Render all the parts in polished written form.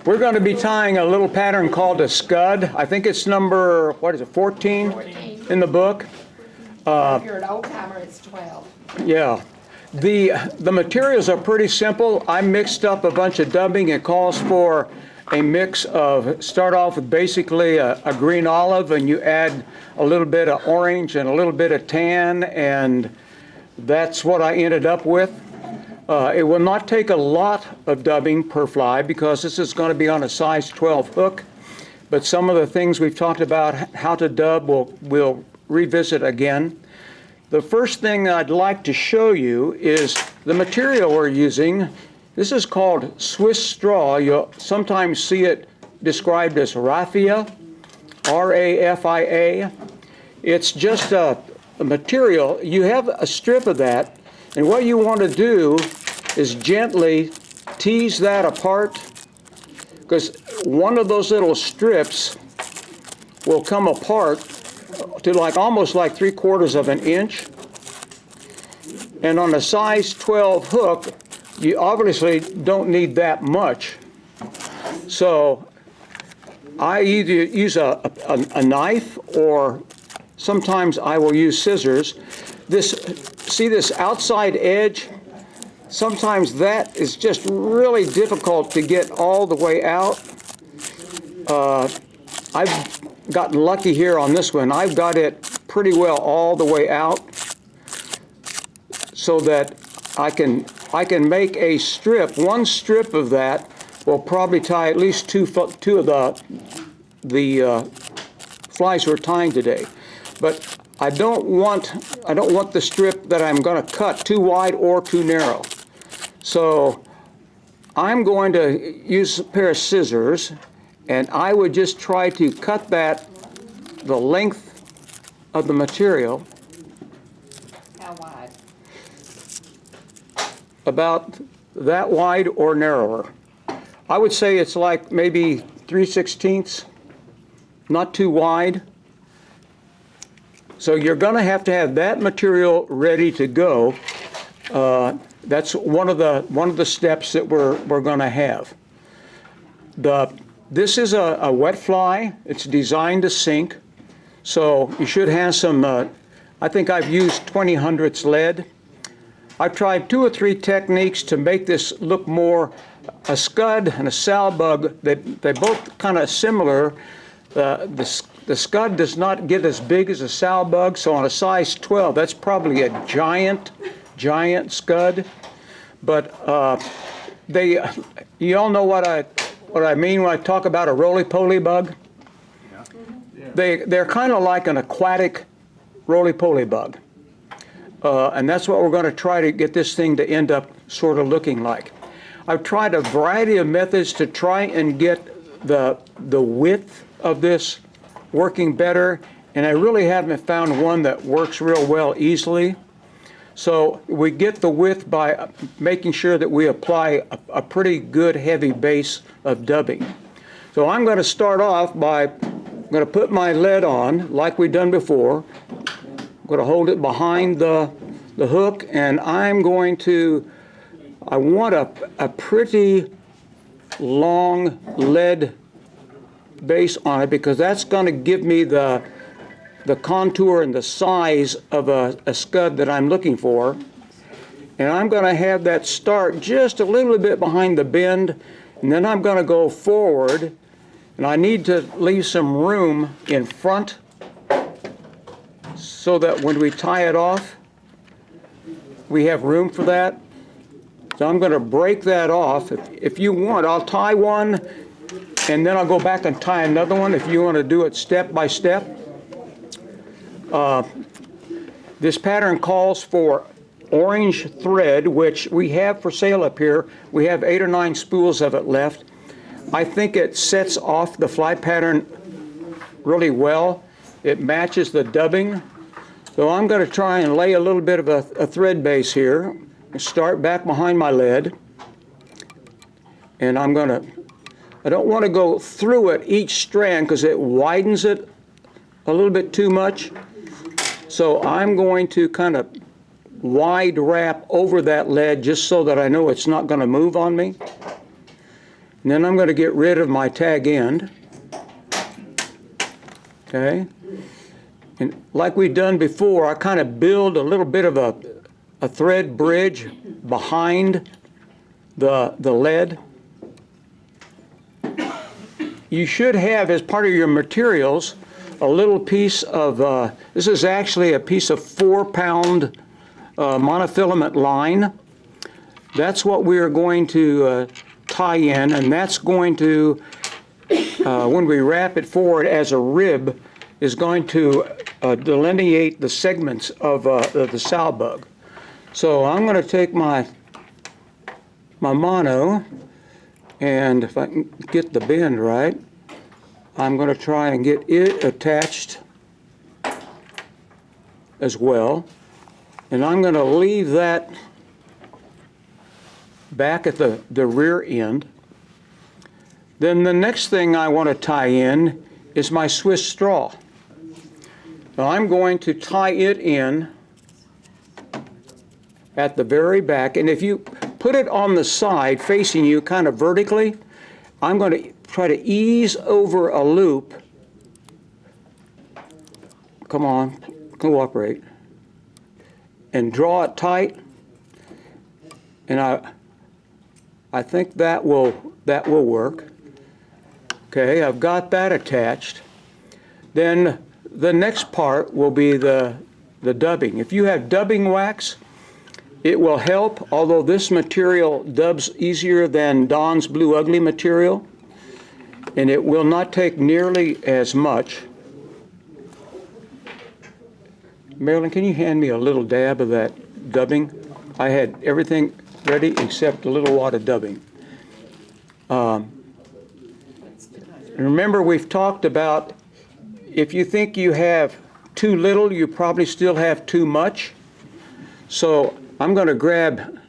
We're going to be tying a little pattern called a scud. I think it's number, what is it, 14 in the book? If you're an old timer, it's 12. Yeah. The materials are pretty simple. I mixed up a bunch of dubbing. It calls for a mix of, start off with basically a green olive, and you add a little bit of orange and a little bit of tan, and that's what I ended up with. It will not take a lot of dubbing per fly because this is going to be on a size 12 hook, but some of the things we've talked about how to dub we'll revisit again. The first thing I'd like to show you is the material we're using. This is called Swiss straw. You'll sometimes see it described as raffia, R-A-F-I-A. It's just a material. You have a strip of that, and what you want to do is gently tease that apart, because one of those little strips will come apart to almost like 3/4 of an inch. And on a size 12 hook, you obviously don't need that much. So I either use a knife, or sometimes I will use scissors. See this outside edge? Sometimes that is just really difficult to get all the way out. I've gotten lucky here on this one. I've got it pretty well all the way out, so that I can make a strip. One strip of that will probably tie at least two of the flies we're tying today. But I don't want the strip that I'm going to cut too wide or too narrow. So I'm going to use a pair of scissors, and I would just try to cut the length of the material. How wide? About that wide or narrower. I would say it's like maybe 3/16, not too wide. So you're going to have that material ready to go. That's one of the steps that we're going to have. This is a wet fly. It's designed to sink, so you should have some. I think I've used 20/100 lead. I've tried 2 or 3 techniques to make this look more a scud and a sow bug. They both kind of similar. The scud does not get as big as a sow bug, so on a size 12, that's probably a giant scud. But you all know what I mean when I talk about a roly-poly bug? Yeah. They're kind of like an aquatic roly-poly bug. And that's what we're going to try to get this thing to end up sort of looking like. I've tried a variety of methods to try and get the width of this working better, and I really haven't found one that works real well easily. So we get the width by making sure that we apply a pretty good heavy base of dubbing. So I'm going to start off by, I'm going to put my lead on like we've done before. I'm going to hold it behind the hook, and I want a pretty long lead base on it, because that's going to give me the contour and the size of a scud that I'm looking for. And I'm going to have that start just a little bit behind the bend, and then I'm going to go forward, and I need to leave some room in front so that when we tie it off, we have room for that. So I'm going to break that off. If you want, I'll tie one, and then I'll go back and tie another one if you want to do it step by step. This pattern calls for orange thread, which we have for sale up here. We have 8 or 9 spools of it left. I think it sets off the fly pattern really well. It matches the dubbing. So I'm going to try and lay a little bit of a thread base here. Start back behind my lead. And I don't want to go through it each strand because it widens it a little bit too much. So I'm going to kind of wide wrap over that lead just so that I know it's not going to move on me. And then I'm going to get rid of my tag end. Okay. And like we've done before, I kind of build a little bit of a thread bridge behind the lead. You should have, as part of your materials, a little piece of, this is actually a piece of 4-pound monofilament line. That's what we are going to tie in, and that's going to, when we wrap it forward as a rib, is going to delineate the segments of the sow bug. So I'm going to take my mono, and if I can get the bend right, I'm going to try and get it attached as well. And I'm going to leave that back at the rear end. Then the next thing I want to tie in is my Swiss straw. Now I'm going to tie it in at the very back, and if you put it on the side facing you kind of vertically, I'm going to try to ease over a loop. Come on, cooperate. And draw it tight. And I think that will work. Okay, I've got that attached. Then the next part will be the dubbing. If you have dubbing wax, it will help, although this material dubs easier than Don's Blue Ugly material, and it will not take nearly as much. Marilyn, can you hand me a little dab of that dubbing? I had everything ready except a little wad of dubbing. Remember, we've talked about if you think you have too little, you probably still have too much. So I'm going to grab,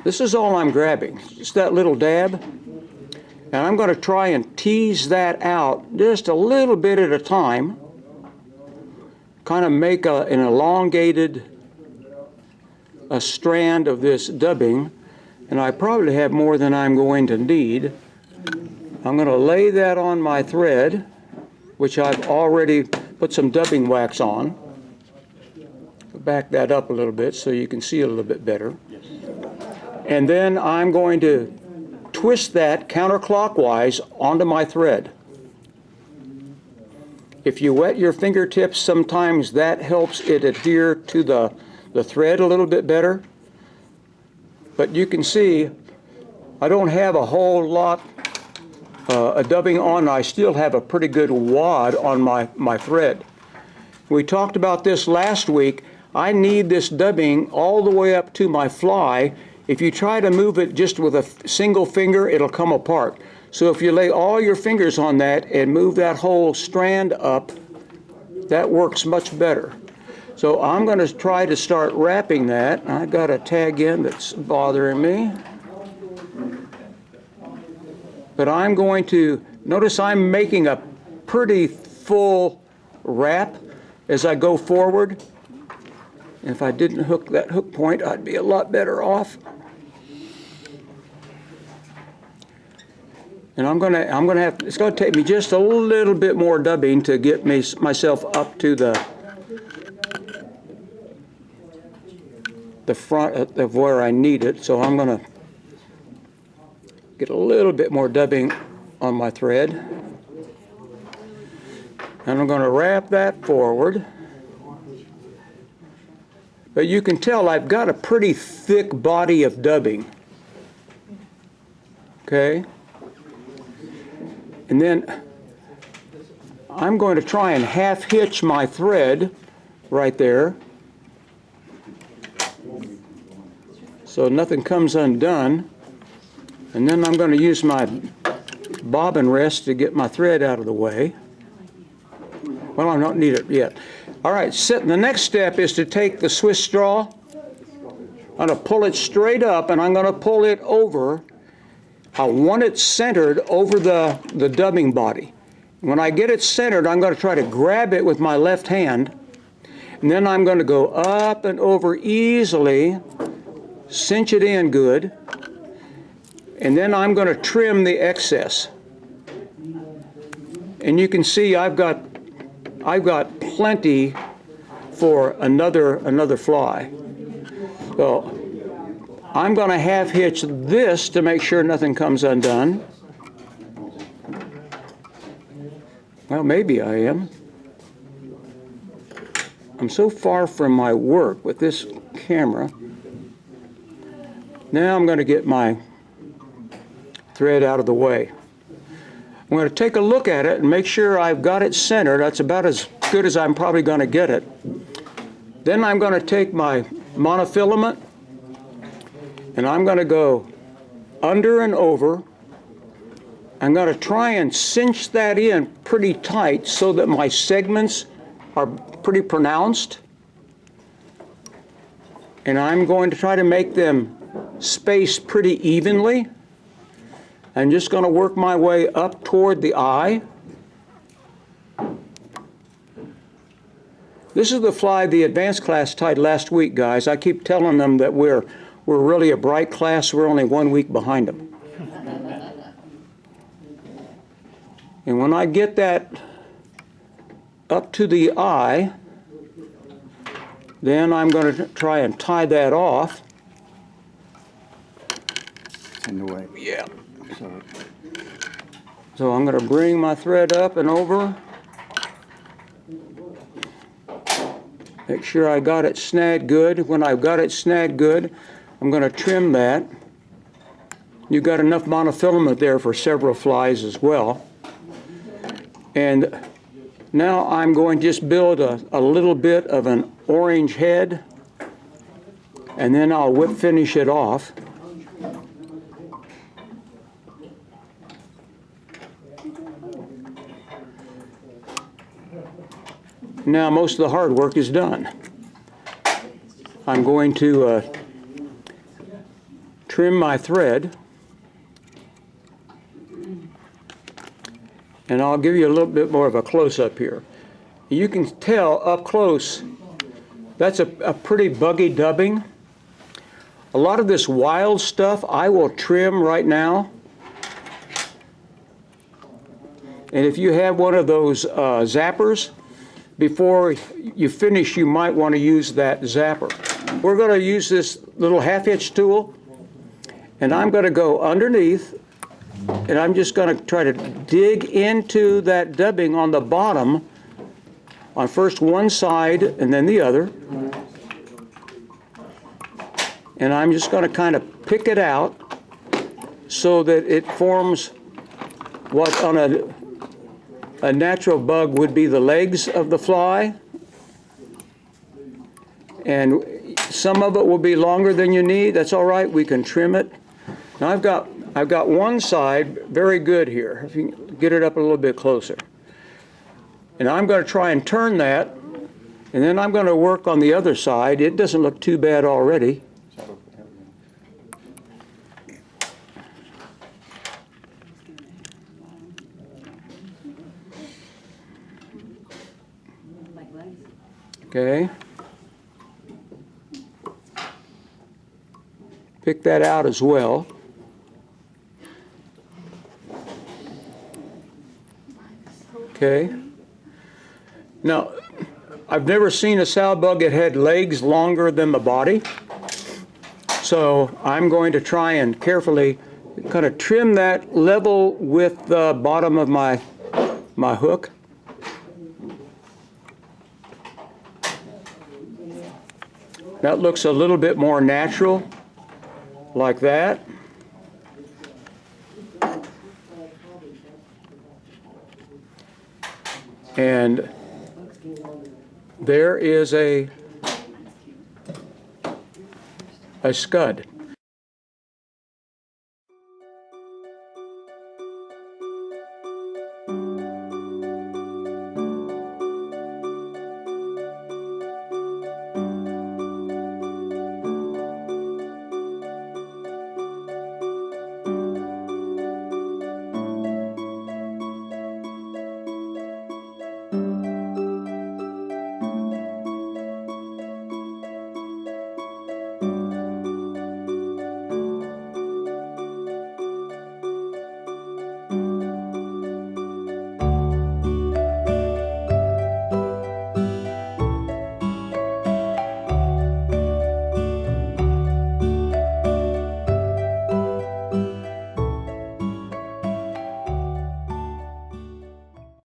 this is all I'm grabbing, just that little dab. And I'm going to try and tease that out just a little bit at a time. Kind of make an elongated strand of this dubbing. And I probably have more than I'm going to need. I'm going to lay that on my thread, which I've already put some dubbing wax on. Back that up a little bit so you can see it a little bit better. And then I'm going to twist that counterclockwise onto my thread. If you wet your fingertips, sometimes that helps it adhere to the thread a little bit better. But you can see I don't have a whole lot of dubbing on. I still have a pretty good wad on my thread. We talked about this last week. I need this dubbing all the way up to my fly. If you try to move it just with a single finger, it'll come apart. So if you lay all your fingers on that and move that whole strand up, that works much better. So I'm going to try to start wrapping that. I got a tag in that's bothering me. But I'm going to, notice I'm making a pretty full wrap as I go forward. If I didn't hook that hook point, I'd be a lot better off. And I'm gonna have, it's gonna take me just a little bit more dubbing to get myself up to the front of where I need it. So I'm gonna get a little bit more dubbing on my thread. And I'm gonna wrap that forward. But you can tell I've got a pretty thick body of dubbing. Okay? And then I'm going to try and half hitch my thread right there so nothing comes undone. And then I'm going to use my bobbin rest to get my thread out of the way. Well, I don't need it yet. All right, the next step is to take the Swiss straw. I'm going to pull it straight up, and I'm going to pull it over. I want it centered over the dubbing body. When I get it centered, I'm going to try to grab it with my left hand, and then I'm going to go up and over easily, cinch it in good, And then I'm going to trim the excess. And you can see I've got plenty for another fly. So I'm going to half hitch this to make sure nothing comes undone. Well, maybe I am. I'm so far from my work with this camera. Now I'm going to get my thread out of the way. I'm going to take a look at it and make sure I've got it centered. That's about as good as I'm probably going to get it. Then I'm going to take my monofilament and I'm going to go under and over. I'm going to try and cinch that in pretty tight so that my segments are pretty pronounced. And I'm going to try to make them spaced pretty evenly. I'm just going to work my way up toward the eye. This is the fly the advanced class tied last week, guys. I keep telling them that we're really a bright class. We're only 1 week behind them. And when I get that up to the eye, then I'm going to try and tie that off. It's in the way. Yeah. So So I'm going to bring my thread up and over. Make sure I got it snagged good. When I've got it snagged good, I'm going to trim that. You've got enough monofilament there for several flies as well. And now I'm going to just build a little bit of an orange head, and then I'll whip finish it off. Now most of the hard work is done. I'm going to trim my thread, and I'll give you a little bit more of a close-up here. You can tell up close that's a pretty buggy dubbing. A lot of this wild stuff I will trim right now. And if you have one of those zappers, before you finish, you might want to use that zapper. We're going to use this little half-hitch tool, and I'm going to go underneath, and I'm just going to try to dig into that dubbing on the bottom, on first one side and then the other. And I'm just going to kind of pick it out so that it forms what on a natural bug would be the legs of the fly, and some of it will be longer than you need. That's all right, we can trim it. Now I've got one side very good here, if you can get it up a little bit closer. And I'm going to try and turn that, and then I'm going to work on the other side. It doesn't look too bad already. Okay. Pick that out as well. Okay. Now, I've never seen a sow bug that had legs longer than the body. So I'm going to try and carefully kind of trim that level with the bottom of my hook. That looks a little bit more natural, like that. And there is a scud.